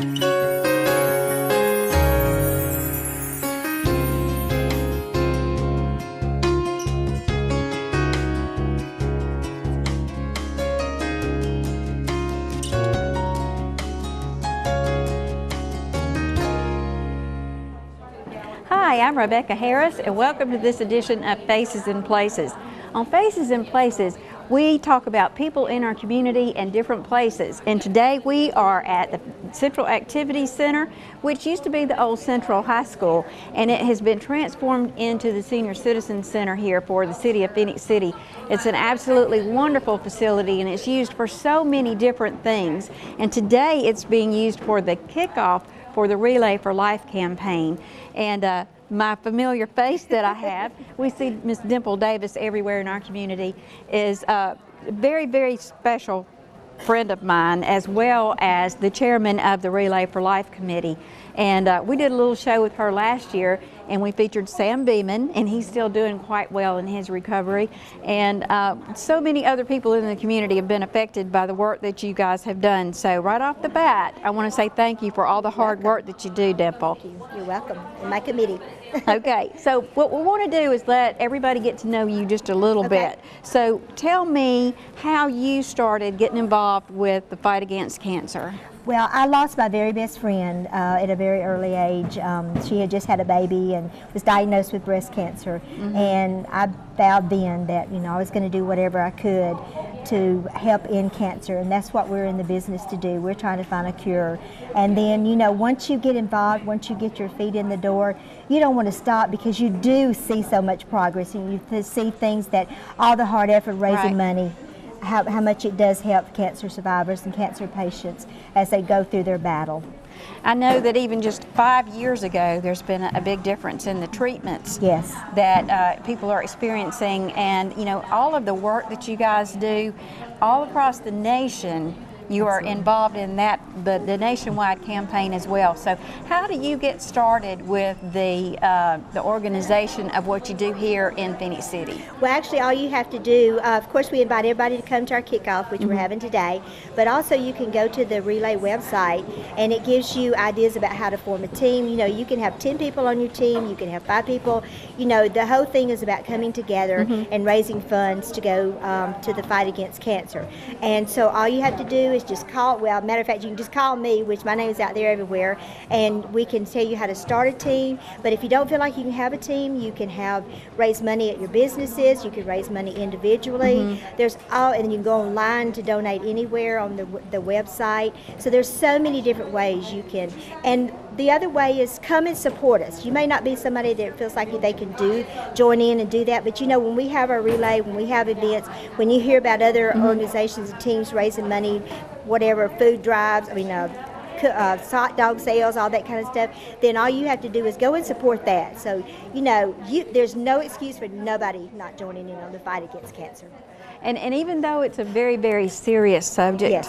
Hi, I'm Rebecca Harris, and welcome to this edition of Faces and Places. On Faces and Places, we talk about people in our community and different places. And today we are at the Central Activity Center, which used to be the old Central High School, and it has been transformed into the Senior Citizen Center here for the city of Phenix City. It's an absolutely wonderful facility, and it's used for so many different things. And today it's being used for the kickoff for the Relay for Life campaign. And my familiar face that I have, we see Miss Dimple Davis everywhere in our community, is a very, very special friend of mine, as well as the chairman of the Relay for Life committee. And we did a little show with her last year, and we featured Sam Beeman, and he's still doing quite well in his recovery. And so many other people in the community have been affected by the work that you guys have done. So right off the bat, I want to say thank you for all the hard work that you do, Dimple. Thank you. You're welcome. In my committee. Okay, so what we want to do is let everybody get to know you just a little bit. So tell me how you started getting involved with the fight against cancer. Well, I lost my very best friend at a very early age. She had just had a baby and was diagnosed with breast cancer. And I vowed then that, you know, I was going to do whatever I could to help end cancer, and that's what we're in the business to do. We're trying to find a cure. And then, you know, once you get involved, once you get your feet in the door, you don't want to stop, because you do see so much progress, and you see things that all the hard effort raising money, how much it does help cancer survivors and cancer patients as they go through their battle. I know that even just 5 years ago, there's been a big difference in the treatments that people are experiencing, and you know, all of the work that you guys do all across the nation. You are involved in that, the nationwide campaign as well. So how do you get started with the organization of what you do here in Phenix City? Well, actually, all you have to do, of course, we invite everybody to come to our kickoff, which we're having today, but also you can go to the Relay website, and it gives you ideas about how to form a team. You know, you can have 10 people on your team, you can have 5 people. You know, the whole thing is about coming together and raising funds to go to the fight against cancer. And so all you have to do is just call, well, matter of fact, you can just call me, which my name is out there everywhere, and we can tell you how to start a team. But if you don't feel like you can have a team, you can raise money at your businesses, you can raise money individually. There's and you can go online to donate anywhere on the website. So there's so many different ways you can. And the other way is come and support us. You may not be somebody that feels like they can join in and do that, but you know, when we have our relay, when we have events, when you hear about other organizations and teams raising money, whatever, food drives, hot dog sales, all that kind of stuff, then all you have to do is go and support that. So, you know, there's no excuse for nobody not joining in on the fight against cancer. And even though it's a very, very serious subject,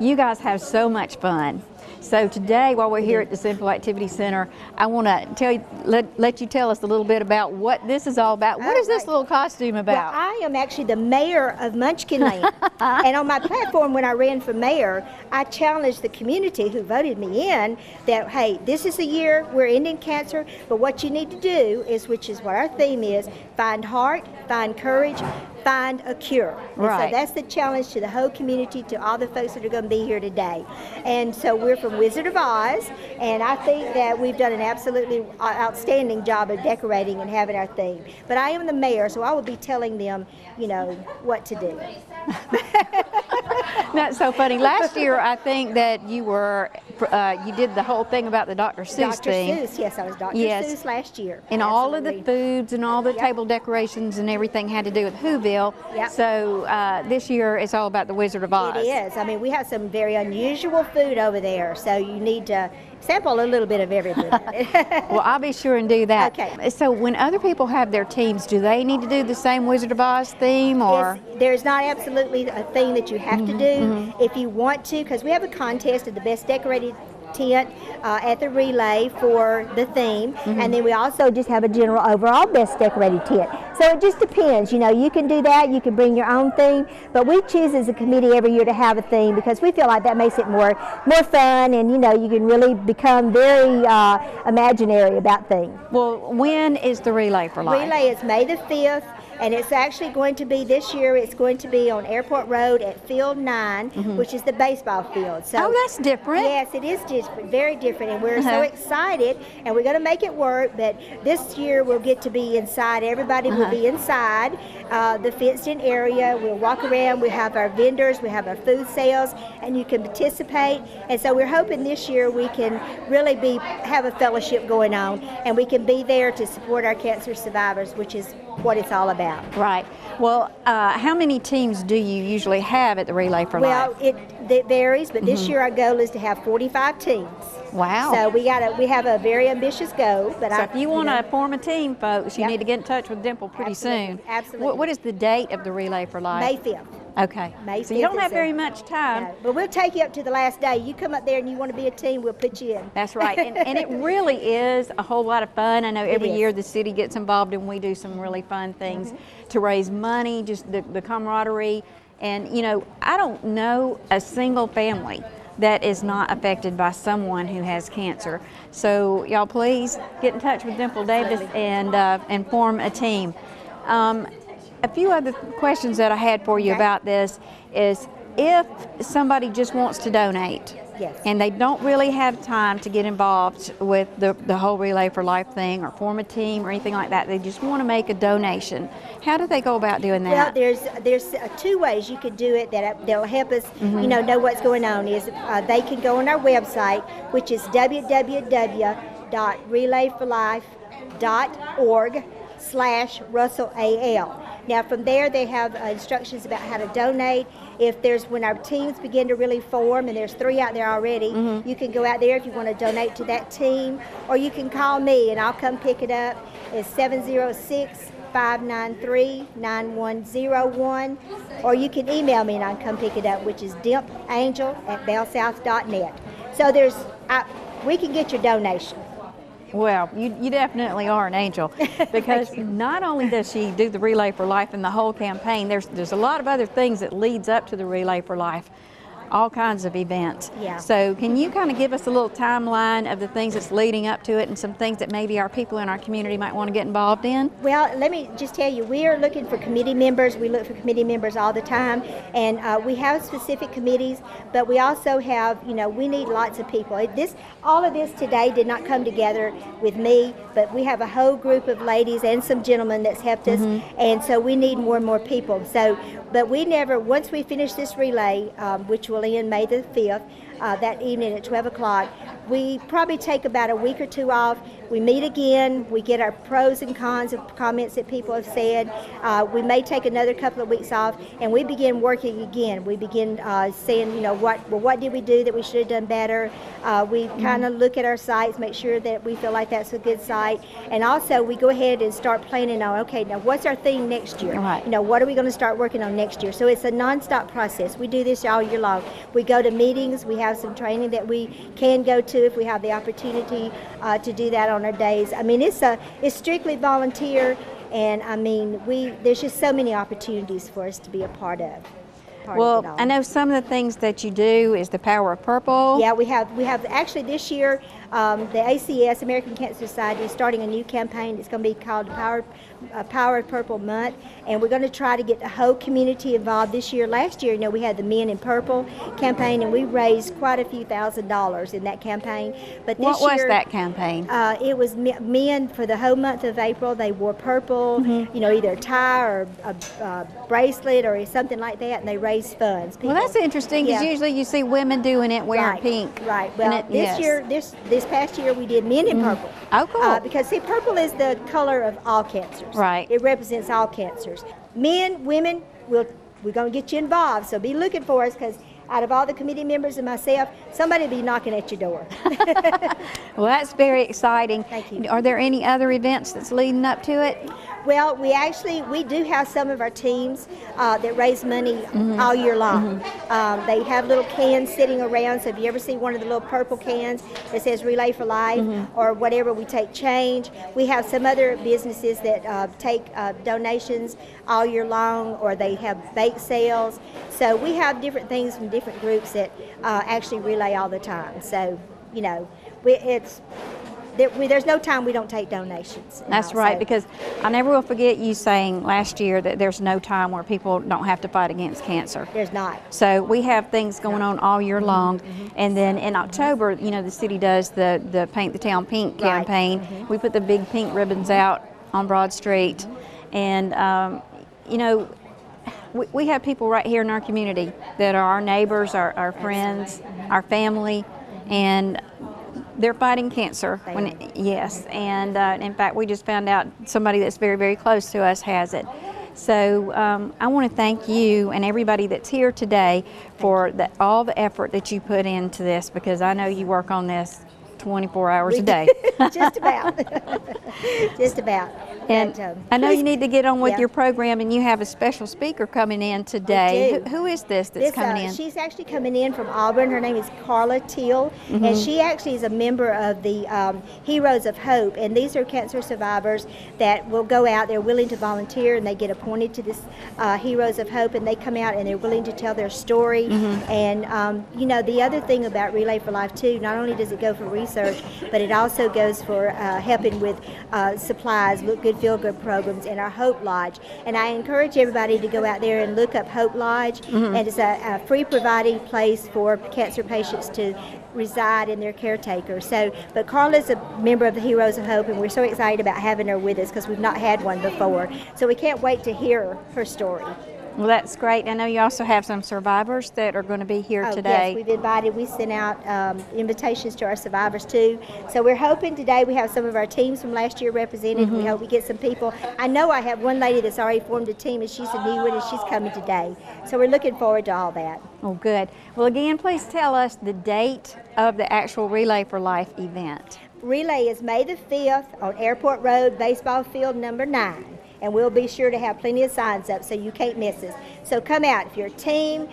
you guys have so much fun. So today, while we're here at the Central Activity Center, I want to let you tell us a little bit about what this is all about. What is this little costume about? Well, I am actually the mayor of Munchkinland. And on my platform, when I ran for mayor, I challenged the community who voted me in that, hey, this is the year we're ending cancer, but what you need to do is, which is what our theme is, find heart, find courage, find a cure. And so that's the challenge to the whole community, to all the folks that are going to be here today. And so we're from Wizard of Oz, and I think that we've done an absolutely outstanding job of decorating and having our theme. But I am the mayor, so I will be telling them, you know, what to do. That's so funny. Last year, I think that you did the whole thing about the Dr. Seuss thing. Dr. Seuss, yes, I was Dr. Seuss last year. And all of the foods and all the table decorations and everything had to do with Whoville. So this year it's all about the Wizard of Oz. It is. I mean, we have some very unusual food over there, so you need to sample a little bit of everything. Well, I'll be sure and do that. Okay. So when other people have their teams, do they need to do the same Wizard of Oz theme, or? There's not absolutely a thing that you have to do. If you want to, because we have a contest of the best decorated tent at the relay for the theme, and then we also just have a general overall best decorated tent. So it just depends. You know, you can do that. You can bring your own theme, but we choose as a committee every year to have a theme because we feel like that makes it more fun, and you know, you can really become very imaginary about things. Well, when is the Relay for Life? Relay is May the 5th. And it's actually going to be this year, it's going to be on Airport Road at Field 9, which is the baseball field. So, oh, that's different. Yes, it is different, very different. And we're so excited, and we're going to make it work. But this year we'll get to be inside. Everybody will be inside the fenced-in area. We'll walk around. We have our vendors. We have our food sales, and you can participate. And so we're hoping this year we can really have a fellowship going on, and we can be there to support our cancer survivors, which is what it's all about. Right. Well, how many teams do you usually have at the Relay for Life? Well, it varies, but this year our goal is to have 45 teams. Wow. So we have a very ambitious goal. But so if you want to form a team, folks, you need to get in touch with Dimple pretty soon. Absolutely. What is the date of the Relay for Life? May 5th. Okay. May 5th. So you don't have very much time. No, but we'll take you up to the last day. You come up there and you want to be a team, we'll put you in. That's right. And it really is a whole lot of fun. I know every year the city gets involved and we do some really fun things to raise money, just the camaraderie. And, you know, I don't know a single family that is not affected by someone who has cancer. So y'all please get in touch with Dimple Davis and form a team. A few other questions that I had for you about this is if somebody just wants to donate and they don't really have time to get involved with the whole Relay for Life thing or form a team or anything like that, they just want to make a donation, how do they go about doing that? Well, there's two ways you could do it that'll help us you know what's going on. Is they can go on our website, which is www.relayforlife.org/RussellAL. Now from there they have instructions about how to donate. When our teams begin to really form, and there's 3 out there already, you can go out there if you want to donate to that team, or you can call me and I'll come pick it up. It's 706-593-9101, or you can email me and I'll come pick it up, which is dimpangel@bellsouth.net. So we can get your donation. Well, you definitely are an angel, because not only does she do the Relay for Life and the whole campaign, there's a lot of other things that leads up to the Relay for Life, all kinds of events. Yeah. So can you kind of give us a little timeline of the things that's leading up to it and some things that maybe our people in our community might want to get involved in? Well, let me just tell you, we are looking for committee members. We look for committee members all the time, and we have specific committees, but we also have, we need lots of people. All of this today did not come together with me, but we have a whole group of ladies and some gentlemen that's helped us, and so we need more and more people. But once we finish this relay, which will end May the 5th, that evening at 12 o'clock, we probably take about a week or 2 off. We meet again, we get our pros and cons of comments that people have said. We may take another couple of weeks off, and we begin working again. We begin saying, what did we do that we should have done better? We kind of look at our sites, make sure that we feel like that's a good site. And also we go ahead and start planning on, okay, now what's our theme next year? Right. What are we going to start working on next year? So it's a nonstop process. We do this all year long. We go to meetings, we have some training that we can go to if we have the opportunity to do that on our days. I mean, it's strictly volunteer, and I mean, there's just so many opportunities for us to be a part of. Well, I know some of the things that you do is the Power of Purple. Yeah, we have actually this year, the ACS, American Cancer Society, is starting a new campaign. It's going to be called Power of Purple Month, and we're going to try to get the whole community involved this year. Last year, we had the Men in Purple campaign, and we raised quite a few $1,000s in that campaign. But this what year, was that campaign? It was men for the whole month of April. They wore purple, either a tie or a bracelet or something like that, and they raised funds. Well, that's interesting, because usually you see women doing it wearing pink. Right. Well, this past year we did Men in Purple. Oh, cool. Because see, purple is the color of all cancers. Right. It represents all cancers. Men, women, we're going to get you involved. So be looking for us, because out of all the committee members and myself, somebody will be knocking at your door. Well, that's very exciting. Thank you. Are there any other events that's leading up to it? Well, we do have some of our teams that raise money all year long. They have little cans sitting around, so if you ever see one of the little purple cans that says Relay for Life or whatever, we take change. We have some other businesses that take donations all year long, or they have bake sales. So we have different things from different groups that actually relay all the time. So, you know, there's no time we don't take donations. That's right, because I never will forget you saying last year that there's no time where people don't have to fight against cancer. There's not. So we have things going on all year long, and then in October, you know, the city does the Paint the Town Pink campaign. We put the big pink ribbons out on Broad Street, and you know, we have people right here in our community that are our neighbors, our friends, our family, and they're fighting cancer. Yes, and in fact, we just found out somebody that's very, very close to us has it. So I want to thank you and everybody that's here today for all the effort that you put into this, because I know you work on this 24 hours a day. Just about. Just about. And I know you need to get on with your program, and you have a special speaker coming in today. Who is this that's coming in? She's actually coming in from Auburn. Her name is Carla Teal, and she actually is a member of the Heroes of Hope. And these are cancer survivors that will go out. They're willing to volunteer, and they get appointed to this Heroes of Hope, and they come out and they're willing to tell their story. And you know, the other thing about Relay for Life too, not only does it go for research, but it also goes for helping with supplies, good feel-good programs in our Hope Lodge. And I encourage everybody to go out there and look up Hope Lodge, and it's a free providing place for cancer patients to reside in their caretaker. So, but Carla's a member of the Heroes of Hope, and we're so excited about having her with us because we've not had one before. So we can't wait to hear her story. Well, that's great. I know you also have some survivors that are going to be here today. Yes, we've invited. We sent out invitations to our survivors too. So we're hoping today we have some of our teams from last year represented. We hope we get some people. I know I have one lady that's already formed a team, and she's a new one, and she's coming today. So we're looking forward to all that. Oh, good. Well, again, please tell us the date of the actual Relay for Life event. Relay is May the 5th on Airport Road, baseball field number 9. And we'll be sure to have plenty of signs up so you can't miss us. So come out. If you're a team,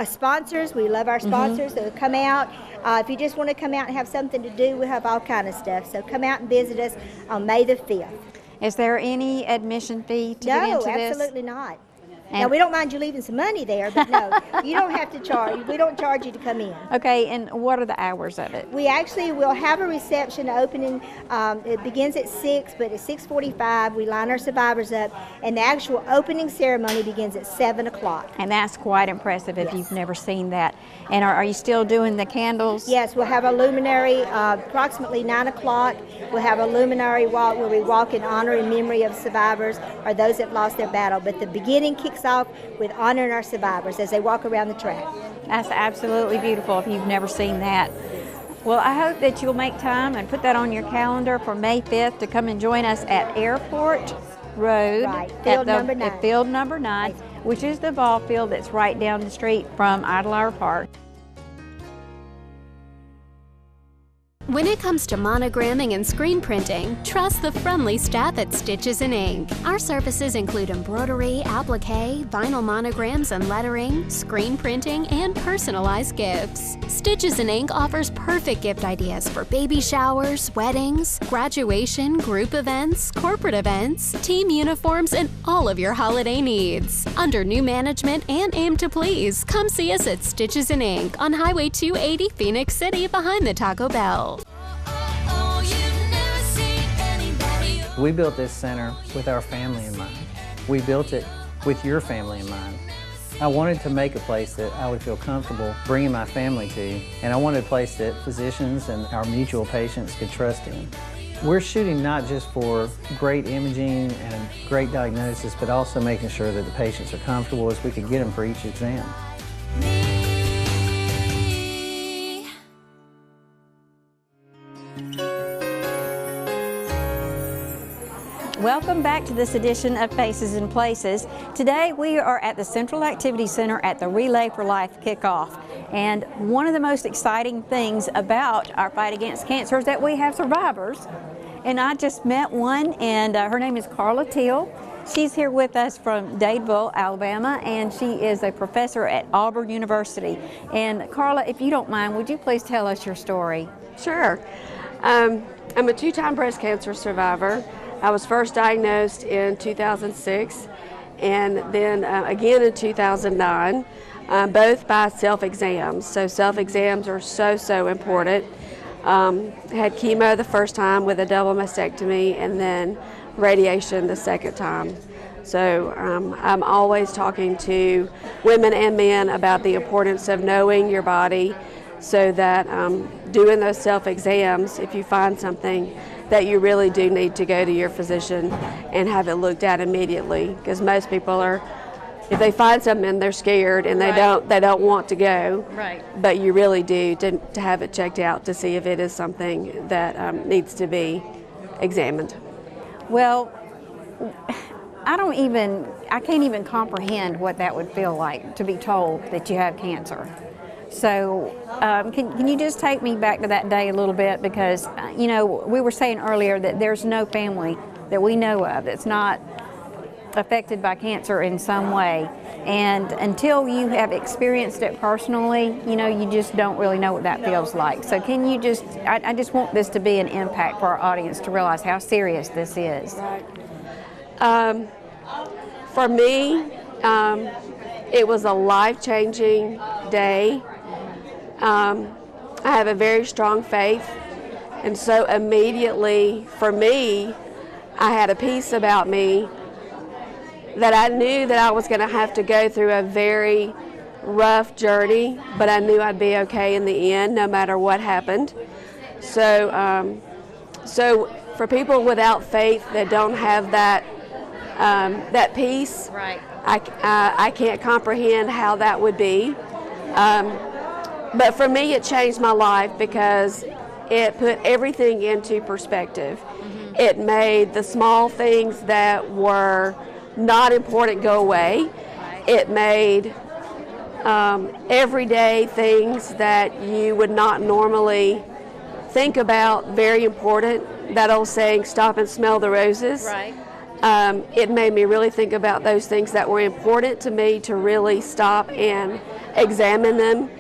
sponsors, we love our sponsors, so come out. If you just want to come out and have something to do, we have all kind of stuff. So come out and visit us on May the 5th. Is there any admission fee to get into this? No, absolutely not. Now, we don't mind you leaving some money there, but no, you don't have to charge. We don't charge you to come in. Okay, and what are the hours of it? We actually will have a reception opening. It begins at 6, but at 6:45 we line our survivors up, and the actual opening ceremony begins at 7 o'clock. And that's quite impressive if you've never seen that. And are you still doing the candles? Yes, we'll have a luminary approximately 9 o'clock. We'll have a luminary walk where we walk in honor and memory of survivors or those that lost their battle. But the beginning kicks off with honoring our survivors as they walk around the track. That's absolutely beautiful if you've never seen that. Well, I hope that you'll make time and put that on your calendar for May 5th to come and join us at Airport Road, field number 9. At field number 9, which is the ball field that's right down the street from Idlehour Park. When it comes to monogramming and screen printing, trust the friendly staff at Stitches and Ink. Our services include embroidery, applique, vinyl monograms and lettering, screen printing, and personalized gifts. Stitches and Ink offers perfect gift ideas for baby showers, weddings, graduation, group events, corporate events, team uniforms, and all of your holiday needs. Under new management and aim to please, come see us at Stitches and Ink on Highway 280, Phenix City, behind the Taco Bell. We built this center with our family in mind. We built it with your family in mind. I wanted to make a place that I would feel comfortable bringing my family to, and I wanted a place that physicians and our mutual patients could trust in. We're shooting not just for great imaging and great diagnosis, but also making sure that the patients are comfortable as we could get them for each exam. Welcome back to this edition of Faces and Places. Today we are at the Central Activity Center at the Relay for Life Kickoff. And one of the most exciting things about our fight against cancer is that we have survivors. And I just met one, and her name is Carla Teal. She's here with us from Dadeville, Alabama, and she is a professor at Auburn University. And Carla, if you don't mind, would you please tell us your story? Sure. I'm a two-time breast cancer survivor. I was first diagnosed in 2006 and then again in 2009, both by self-exams. So self-exams are so important. Had chemo the first time with a double mastectomy and then radiation the second time. So I'm always talking to women and men about the importance of knowing your body, so that doing those self-exams, if you find something, that you really do need to go to your physician and have it looked at immediately. Because most people are, if they find something, they're scared and they don't want to go. Right. But you really do to have it checked out to see if it is something that needs to be examined. Well, I can't even comprehend what that would feel like to be told that you have cancer. So can you just take me back to that day a little bit? Because, you know, we were saying earlier that there's no family that we know of that's not affected by cancer in some way. And until you have experienced it personally, you know, you just don't really know what that feels like. So can you just, I just want this to be an impact for our audience to realize how serious this is. Right. For me, it was a life-changing day. I have a very strong faith, and so immediately, for me, I had a peace about me that I knew that I was going to have to go through a very rough journey, but I knew I'd be okay in the end, no matter what happened. So, for people without faith that don't have that that peace, Right. I can't comprehend how that would be. But for me, it changed my life because it put everything into perspective. Mm-hmm. It made the small things that were not important go away. Right. It made everyday things that you would not normally think about very important. That old saying, stop and smell the roses. Right. It made me really think about those things that were important to me, to really stop and examine them. Mm-hmm.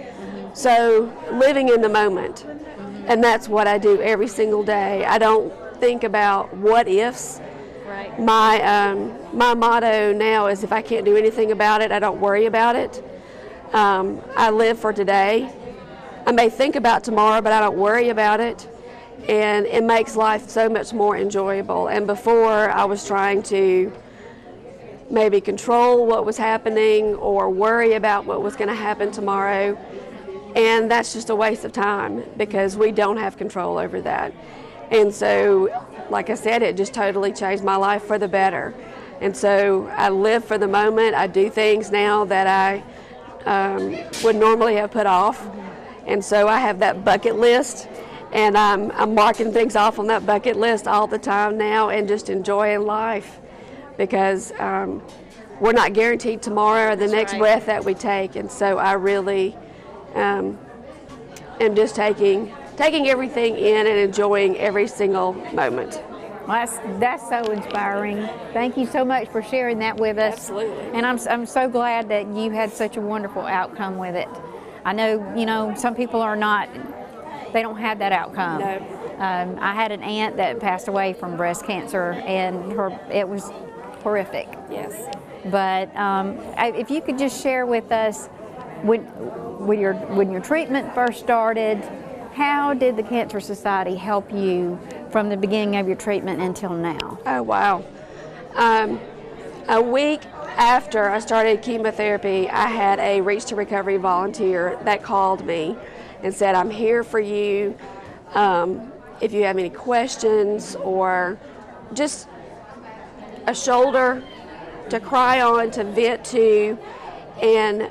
So living in the moment, mm-hmm. and that's what I do every single day. I don't think about what ifs. Right. My motto now is, if I can't do anything about it, I don't worry about it. I live for today. I may think about tomorrow, but I don't worry about it. And it makes life so much more enjoyable. And before, I was trying to maybe control what was happening or worry about what was going to happen tomorrow. And that's just a waste of time, because we don't have control over that. And so, like I said, it just totally changed my life for the better. And so I live for the moment. I do things now that I would normally have put off. And so I have that bucket list. And I'm marking things off on that bucket list all the time now, and just enjoying life, because we're not guaranteed tomorrow or the next breath that we take. And so I really am just taking everything in and enjoying every single moment. Well, that's so inspiring. Thank you so much for sharing that with us. Absolutely. And I'm so glad that you had such a wonderful outcome with it. I know, you know, some people are not. They don't have that outcome. No. I had an aunt that passed away from breast cancer, and it was horrific. Yes. But if you could just share with us, when your treatment first started, how did the Cancer Society help you from the beginning of your treatment until now? Oh, wow. A week after I started chemotherapy, I had a Reach to Recovery volunteer that called me and said, I'm here for you. If you have any questions, or just a shoulder to cry on, to vent to. And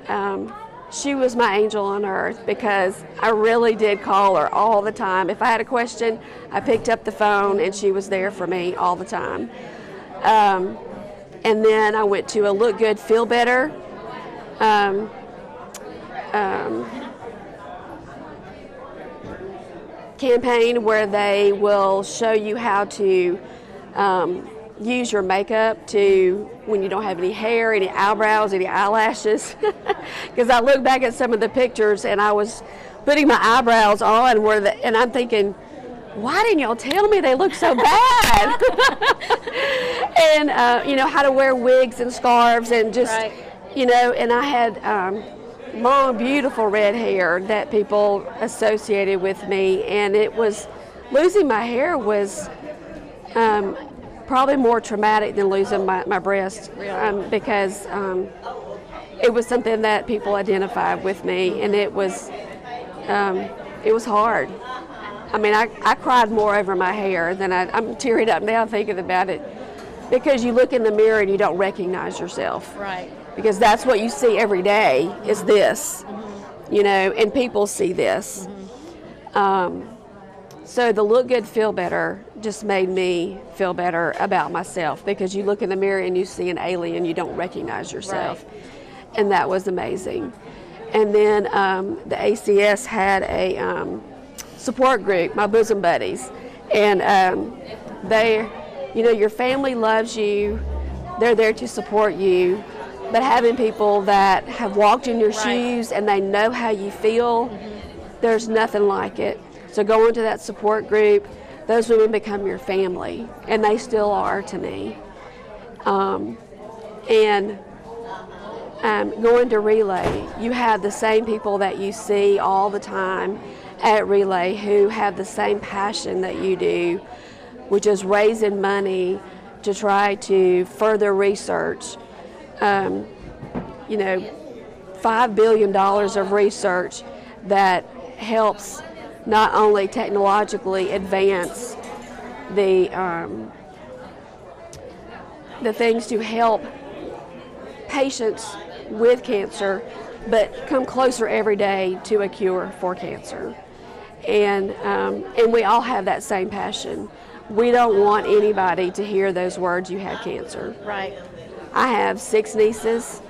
she was my angel on earth, because I really did call her all the time. If I had a question, I picked up the phone and she was there for me all the time. And then I went to a Look Good, Feel Better campaign where they will show you how to use your makeup to when you don't have any hair, any eyebrows, any eyelashes. Because I look back at some of the pictures and I was putting my eyebrows on and I'm thinking, why didn't y'all tell me they look so bad? And you know, how to wear wigs and scarves and just, right. You know, and I had long, beautiful red hair that people associated with me, and it was, losing my hair was probably more traumatic than losing my breast, really? Because it was something that people identified with me, and it was hard. I mean, I cried more over my hair than I'm tearing up now thinking about it, because you look in the mirror and you don't recognize yourself. Right. Because that's what you see every day is this, you know, and people see this. So the Look Good, Feel Better just made me feel better about myself, because you look in the mirror and you see an alien, you don't recognize yourself. Right. And that was amazing. And then the ACS had a support group, my bosom buddies, and they, you know, your family loves you, they're there to support you, but having people that have walked in your shoes and they know how you feel, there's nothing like it. So going to that support group, those women become your family, and they still are to me. And going to Relay, you have the same people that you see all the time at Relay who have the same passion that you do, which is raising money to try to further research. You know, $5 billion of research that helps not only technologically advance the things to help patients with cancer, but come closer every day to a cure for cancer. And we all have that same passion. We don't want anybody to hear those words, you have cancer. Right. I have 6 nieces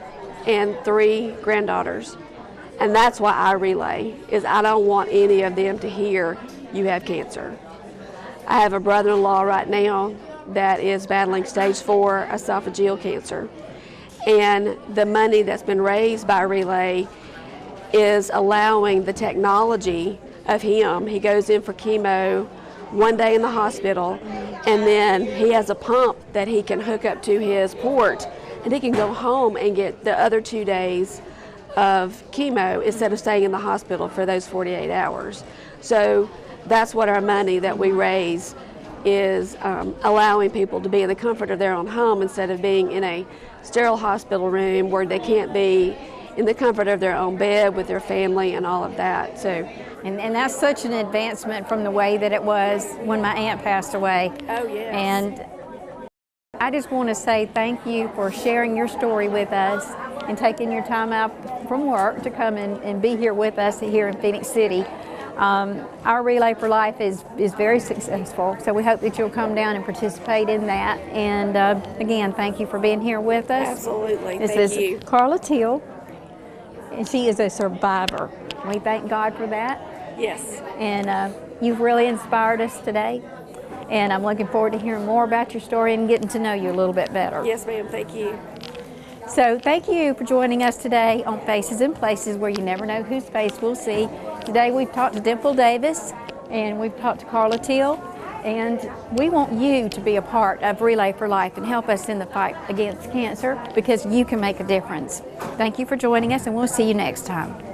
and 3 granddaughters. And that's why I relay, is I don't want any of them to hear you have cancer. I have a brother-in-law right now that is battling stage 4 esophageal cancer. And the money that's been raised by Relay is allowing the technology of him. He goes in for chemo one day in the hospital, and then he has a pump that he can hook up to his port, and he can go home and get the other 2 days of chemo instead of staying in the hospital for those 48 hours. So that's what our money that we raise is, allowing people to be in the comfort of their own home instead of being in a sterile hospital room where they can't be in the comfort of their own bed with their family and all of that. So, and that's such an advancement from the way that it was when my aunt passed away. Oh, yes. And I just want to say thank you for sharing your story with us and taking your time out from work to come and be here with us here in Phenix City. Our Relay for Life is very successful, so we hope that you'll come down and participate in that. And again, thank you for being here with us. Absolutely, this thank is you. Carla Teal, and she is a survivor. We thank God for that. Yes. And you've really inspired us today. And I'm looking forward to hearing more about your story and getting to know you a little bit better. Yes, ma'am, thank you. So thank you for joining us today on Faces and Places, where you never know whose face we'll see. Today we've talked to Dimple Davis and we've talked to Carla Teal, and we want you to be a part of Relay for Life and help us in the fight against cancer, because you can make a difference. Thank you for joining us, and we'll see you next time.